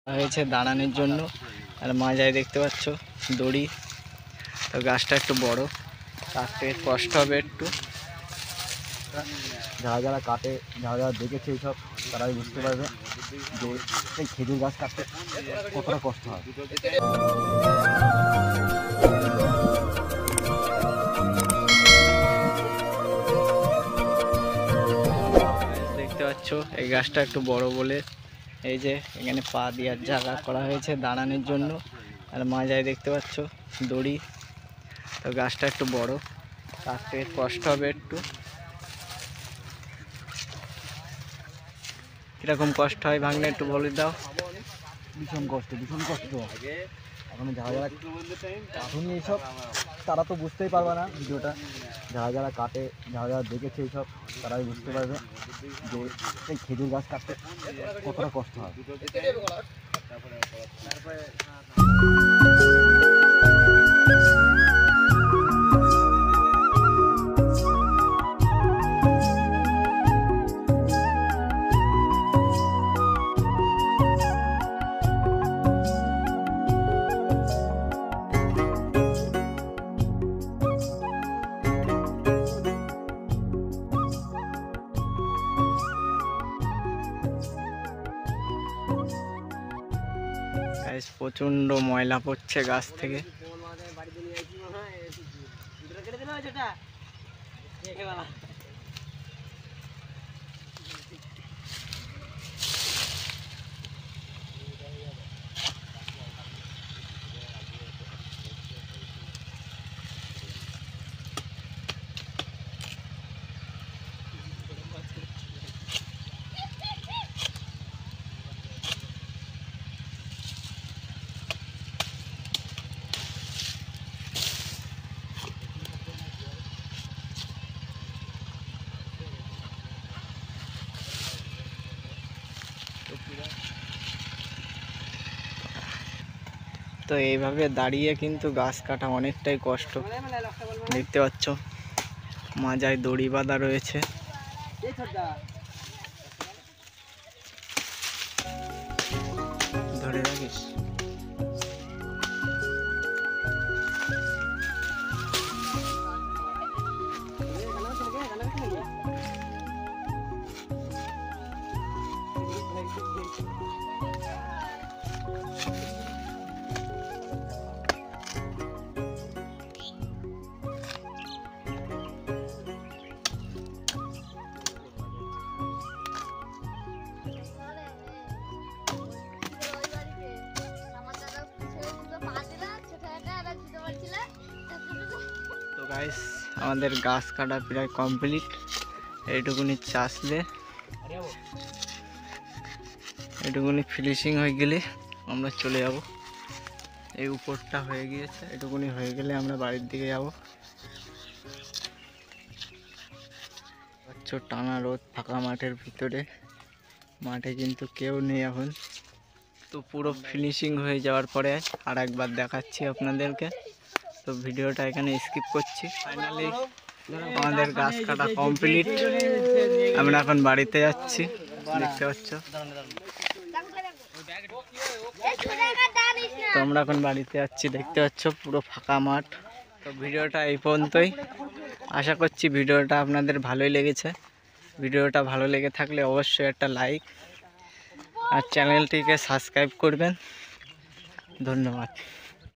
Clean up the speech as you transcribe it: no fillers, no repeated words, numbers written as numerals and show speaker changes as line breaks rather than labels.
হয়েছে দাঁড়ানোর জন্য। আর মাজায় দেখতে পাচ্ছ দড়ি। তো গাছটা একটু বড়, তার থেকে কষ্ট হবে একটু।
যারা যারা কাটে, যারা যারা দেখেছে এইসব, তারাই বুঝতে পারবে যে এই খেজুর গাছ কাটতে কতটা কষ্ট হয়।
দেখতে পাচ্ছ এই গাছটা একটু বড় বলে এই যে এখানে পা দেওয়ার জায়গা করা হয়েছে দাঁড়ানোর জন্য। আর মাজায় দেখতে পাচ্ছ দড়ি। তো গাছটা একটু বড়, তার থেকে কষ্ট হবে একটু। কিরকম কষ্ট হয় ভাঙলে একটু বলে দাও।
ভীষণ কষ্ট, ভীষণ কষ্ট। এখন যারা যারা কাটুনি এইসব, তারা তো বুঝতেই পারবে না ভিডিওটা। যারা যারা কাটে, যারা যারা দেখেছে এইসব, তারাই বুঝতে পারবে যে এই খেজুর গাছ কাটতে কতটা কষ্ট হয়।
প্রচন্ড ময়লা পড়ছে গাছ থেকে। তো এইভাবে দাঁড়িয়ে কিন্তু গাছ কাটা অনেকটাই কষ্ট। দেখতে পাচ্ছ মাজায় দড়ি বাঁধা রয়েছে। ধরে রাখিস। তো গাইস আমাদের গাছ কাটা প্রায় কমপ্লিট। এইটুকুনি চাষলে, এইটুকুনি ফিনিশিং হয়ে গেলে আমরা চলে যাব। এই উপরটা হয়ে গিয়েছে, এইটুকুনি হয়ে গেলে আমরা বাড়ির দিকে যাব। টানা রোদ, ফাঁকা মাঠের ভিতরে, মাঠে কিন্তু কেউ নেই এখন। তো পুরো ফিনিশিং হয়ে যাওয়ার পরে আর একবার দেখাচ্ছি আপনাদেরকে। তো ভিডিওটা এখানে স্কিপ করছি। ফাইনালি আমাদের গাছ কাটা কমপ্লিট। আমরা এখন বাড়িতে যাচ্ছি, দেখতে পাচ্ছ। তো আমরা এখন বাড়িতে যাচ্ছি, দেখতে পাচ্ছ পুরো ফাঁকা মাঠ। তো ভিডিওটা এই পর্যন্তই। আশা করছি ভিডিওটা আপনাদের ভালোই লেগেছে। ভিডিওটা ভালো লেগে থাকলে অবশ্যই একটা লাইক আর চ্যানেলটিকে সাবস্ক্রাইব করবেন। ধন্যবাদ।